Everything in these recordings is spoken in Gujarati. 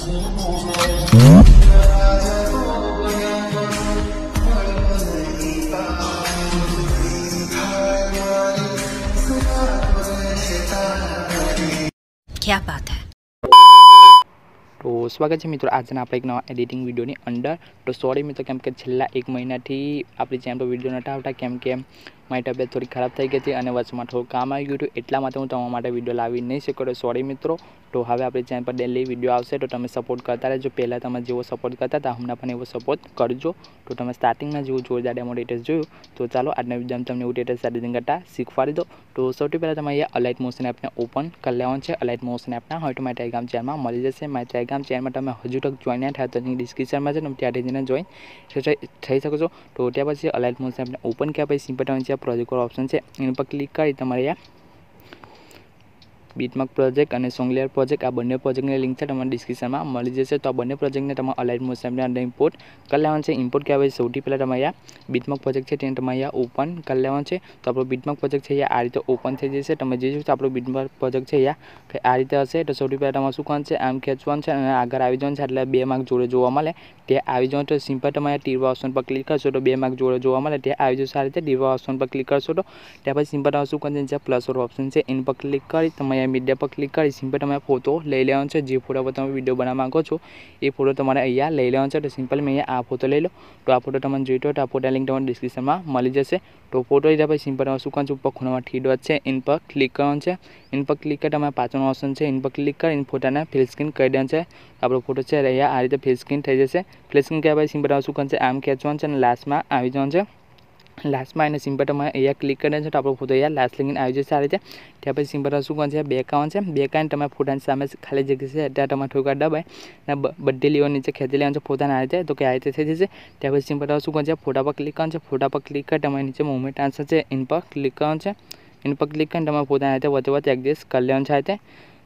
क्या बात है। तो स्वागत है मित्रों आज आप एक नवा एडिटिंग वीडियो ની અંદર। तो सॉरी मित्रों કેમ કે છેલ્લા એક મહિનાથી આપણી ચેનલ પર વિડીયો નતા આવતા કેમ કે મારી તબિયત થોડી ખરાબ થઈ ગઈ હતી અને વચમાં થોડું કામ આવી ગયું હતું એટલા માટે હું તમારા માટે વિડીયો લાવી નહીં શક્યો। તો સॉरी મિત્રો। તો હવે આપણી ચેનલ પર ડેલી વિડીયો આવશે તો તમે સપોર્ટ કરતા રહેજો। પહેલાં તમે જેવો સપોર્ટ કરતા હતા હમણાં પણ એવો સપોર્ટ કરજો। તો તમે સ્ટાર્ટિંગમાં જેવું જોરદાર ડેમો ડિટેલ્સ જોયું તો ચાલો આજના વિડીયોમાં તમને એવું ડિટેલ્સ એડિટિંગ કરતા શીખવાડી દો। તો સૌથી પહેલાં તમે અહીંયા અલાઇટ મોશન એપને ઓપન કરી લેવાનું છે। અલાઇટ મોશન એપના હોય તો મારી ટેલિગ્રામ ચેનલમાં મળી જશે। મારી ટેલિગ્રામ ચેનલમાં તમે હજુ તક જોઈન ના થયા તો ડિસ્ક્રિપ્શનમાં છે તમે ત્યાંથી જઈને જોઈન થઈ શકો છો। તો ત્યાં પછી અલાઇટ મોશન એપને ઓપન કર્યા પછી સિમ્પલ તમે પ્રોજેક્ટ ઓપ્શન છે એના પર ક્લિક કરી તમારે અહીંયા બીટમાર્ક પ્રોજેક્ટ અને સોંગલેયર પ્રોજેક્ટ આ બંને પ્રોજેક્ટની લિંક છે તમને ડિસ્ક્રિપ્શનમાં મળી જશે। તો આ બંને પ્રોજેક્ટને તમે અલાઇટ મોશન એપની અંદર ઇમ્પોર્ટ કરી લેવાનું છે। ઇમ્પોર્ટ કર્યા પછી સૌથી પહેલાં તમે અહીંયા બીટમાર્ક પ્રોજેક્ટ છે તેને તમે અહીંયા ઓપન કરી લેવાનું છે। તો આપણો બીટમાર્ક પ્રોજેક્ટ છે આ રીતે ઓપન થઈ જશે। તમે જોઈશું તો આપણો બીટમાર્ક પ્રોજેક્ટ છે અહીંયા આ રીતે હશે। તો સૌથી પહેલાં તમારે શું કરવાનું છે આમ ખેંચવાનું છે અને આગળ આવી જવાનું છે એટલે 2 માર્ક જોડે જોવા મળે તે આવી જવાનું। તો સિમ્પલ તમે અહીંયા તીર ઓપ્શન પર ક્લિક કરશો તો 2 માર્ક જોડે જોવા મળે તે આવી જશે આ રીતે। તીર ઓપ્શન પર ક્લિક કરશો તો ત્યાં પછી સિમ્પલ તમે શું કરવાનું છે પ્લસ ઓપ્શન છે એના પર ક્લિક કરી તમે અહીંયા મીડિયા પર ક્લિક કરી સિમ્પલ તમે ફોટો લઈ લેવાનો છે। જે ફોટો પર તમે વિડીયો બનાવવા માંગો છો એ ફોટો તમારે અહીંયા લઈ લેવાનો છે। તો સિમ્પલ મેં અહીંયા આ ફોટો લઈ લો। તો આ ફોટો તમને જોઈતો હોય તો આ ફોટા લિંક તમને ડિસ્ક્રિપ્શનમાં મળી જશે। તો ફોટો લીધા પછી સિમ્પલ તમે શું કરવાનું છે ઉપર ખૂણામાં 3 ડોટ છે એના પર ક્લિક કરવાનું છે। એના પર ક્લિક કરી તમારે પાછળનો ઓપ્શન છે એના પર ક્લિક કરીને ફોટાને ફિલ સ્ક્રીન કરી દેવાનું છે। આપણો ફોટો છે અહીંયા આ રીતે ફિલ સ્ક્રીન થઈ જશે। ફિલ સ્ક્રીન કર્યા પછી સિમ્પલ તમે શું કરવાનું છે આમ ખેંચવાનું છે અને લાસ્ટમાં આવી જવાનું છે। લાસ્ટમાં એને સિમ્પલ તમારે અહીંયા ક્લિક કરી દેવાનું છે તો આપણો ફોટો અહીંયા લાસ્ટ લઈને આવી જશે આ રીતે। ત્યાં પછી સિમ્પલ શું કરવાનું છે બેક આવવાનું છે। બેક આવીને તમે ફોટાની સામે ખાલી જગ્યા છે ત્યાં તમારે થોડીક વાર દબાઈ અને બધી લીવર નીચે ખેંચી લેવાનું છે ફોટાને આ રીતે। તો કે આ રીતે થઈ જશે। ત્યાં પછી સિમ્પલ શું કરવાનું છે ફોટા પર ક્લિક કરવાનું છે। ફોટા પર ક્લિક કરી તમારે નીચે મૂવમેન્ટ આન્સર છે એના પર ક્લિક કરવાનું છે। એના પર ક્લિક કરીને તમારે ફોટાને આ રીતે વચ્ચે એડજસ્ટ કરી લેવાનું છે આ રીતે।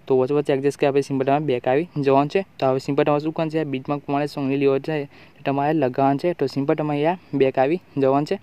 તો વચ્ચે એડજસ્ટ કર્યા પછી સિમ્પલ તમારે બેક આવી જવાનું છે। તો હવે સિમ્પલ તમારે શું કરવાનું છે બીટમાર્ક પ્રમાણે સોંગની લીવર છે તમારે લગાવવાનું છે। તો સિમ્પલ તમારે અહીંયા બેક આવી જવાનું છે।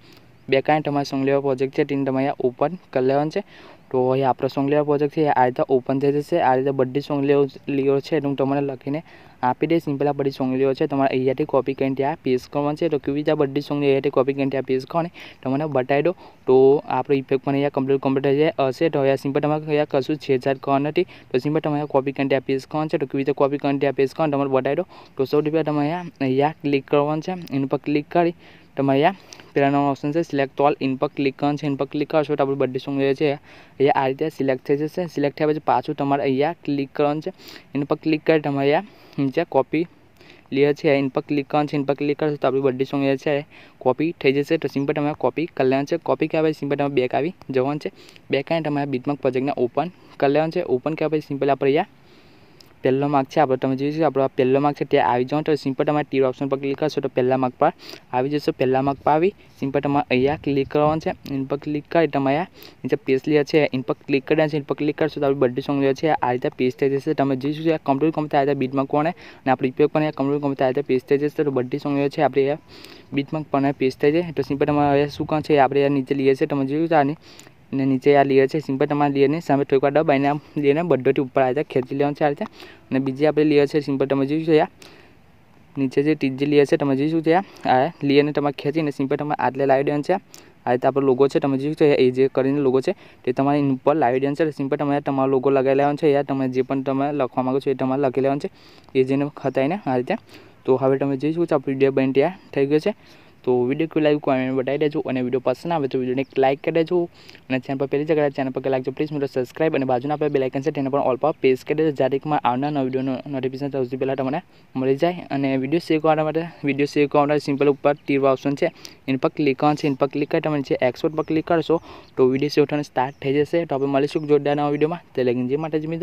બેક આવીને તમારે સોંગલેયર પ્રોજેક્ટ છે તેને તમે અહીંયા ઓપન કરી લેવાનું છે। તો અહીંયા આપણો સોંગલેયર પ્રોજેક્ટ છે આ રીતે ઓપન થઈ જશે। આ રીતે બધી સોંગલેયર છે હું તમને લખીને આપી દઈશ। સિમ્પલ આ બધી સોંગલેયર છે તમારે અહીંયાથી કોપી કરીને ત્યાં પેસ્ટ કરવાનું છે। તો કેવી રીતે આ બધી સોંગલેયર અહીંયાથી કોપી કરીને ત્યાં પેસ્ટ કરવાની તમને બતાવી દો। તો આપણો ઇફેક્ટ પણ અહીંયા કમ્પ્લીટ થઈ જાય હશે। તો અહીંયા સિમ્પલ તમારે અહીંયા કશું છેડછાડ કરવાનું નથી। તો સિમ્પલ તમે અહીંયા કોપી કરીને ત્યાં પેસ્ટ કરવાનું છે। તો કેવી રીતે કોપી કરીને ત્યાં પેસ્ટ કરવાનું તમારે બતાવી દો। તો સૌથી પહેલાં તમે અહીંયા ક્લિક કરવાનું છે એના પર ક્લિક કરી તમે અહીંયા પહેલાંનો ઓપ્શન છે સિલેક્ટ ઓલ એના પર ક્લિક કરવાનું છે। એના પર ક્લિક કરશો તો આપણી બધી સોંગ છે અહીંયા આ રીતે સિલેક્ટ થઈ જશે। સિલેક્ટ થયા પછી પાછું તમારે અહીંયા ક્લિક કરવાનું છે। એના પર ક્લિક કરી તમારે અહીંયા નીચે કોપી લેયર છે એના પર ક્લિક કરવાનું છે। એના પર ક્લિક કરશો તો આપણી બધી સોંગ છે કોપી થઈ જશે। તો સિમ્પલ તમે કોપી કરી લેવાનું છે। કોપી કર્યા પછી સિમ્પલ તમે બેક આવી જવાનું છે। બેક આવીને તમારે બીટમાર્ક પ્રોજેક્ટને ઓપન કરી લેવાનું છે। ઓપન કર્યા પછી સિમ્પલ આપણે અહીંયા પહેલો માર્ક છે આપણે તમે જોઈશું આપણો પહેલો માર્ક છે ત્યાં આવી જાઓ। તો સિમ્પલ તમારે તીર ઓપ્શન પર ક્લિક કરશો તો પહેલા માર્ક પર આવી જશો। પહેલા માર્ક પર આવી સિમ્પલ તમારે અહીંયા ક્લિક કરવાનું છે। એના પર ક્લિક કરી તમારે નીચે પેસ્ટ લેયર છે એના પર ક્લિક કરી એના પર ક્લિક કરશો તો આપણી બધી સોંગ છે આ રીતે પેસ્ટ થઈ જશે। તમે જોઈશું કમ્પ્લીટ આ રીતે બીટમાર્ક કોને અને આપણી ઉપયોગ પણ કમ્પ્લીટ આ રીતે પેસ્ટ થઈ જશે। તો બધી સોંગ છે આપણે બીટમાર્ક પણ પેસ્ટ થઈ જાય। તો સિમ્પલ તમારે શું કામ છે આપણે નીચે લઈએ છે તમે જોયું આની અને નીચે આ લેયર છે સિમ્પલ તમારા લેયરની સામે થોડીક વાર દબાઈને આમ લેયરને બધોથી ઉપર આ રીતે ખેંચી લેવાનું છે આ રીતે। અને બીજી આપણે લેયર છે સિમ્પલ તમે જોઈશું નીચે જે ત્રીજી લેયર છે તમે જોઈશું ત્યાં આ લેયરને તમારે ખેંચીને સિમ્પલ તમારે આટલે લાવી દેવાનું છે। આ રીતે આપણો લોગો છે તમે જોઈશું એ જે કરીને લોગો છે તે તમારે ઉપર લાવી દેવાનું છે। સિમ્પલ તમારો લોગો લગાવી લેવાનો છે યાર તમે જે પણ તમે લખવા માગો છો એ તમારે લખી લેવાનું છે એ જેને ખતાઈને આ રીતે। તો હવે તમે જોઈશું આપણો વિડીયો બની ત્યાં થઈ ગયો છે। તો વિડીયો કેવું લાગ્યું કોમેન્ટ બતાવી દેજો અને વિડીયો પસંદ આવે તો વિડીયોને એક લાઇક કરી દેજો અને ચેનલ પર પહેલી જગ્યાએ ચેનલ પર લાગજો પ્લીઝ મિત્રો સબસ્ક્રાઇબ અને બાજુના આપણે બેલ આઇકન છે તેને પણ ઓલ પર પ્રેસ કરી દેજો જ્યારે કે આવનાર નવા વિડીયોનો નોટિફિકેશન સૌથી પહેલાં તમને મળી જાય। અને વિડીયો સેવ કરવા માટે સિમ્પલ ઉપર તીર ઓપ્શન છે એના પર ક્લિક કરવાનું છે। એના પર ક્લિક કરી તમે નીચે એક્સપોર્ટ પર ક્લિક કરશો તો વિડીયો સેવ થવાનું સ્ટાર્ટ થઈ જશે। તો આપણે મળીશું જોરદાર નવા વિડીયોમાં તે લગીને જે માટે જ મિત્રો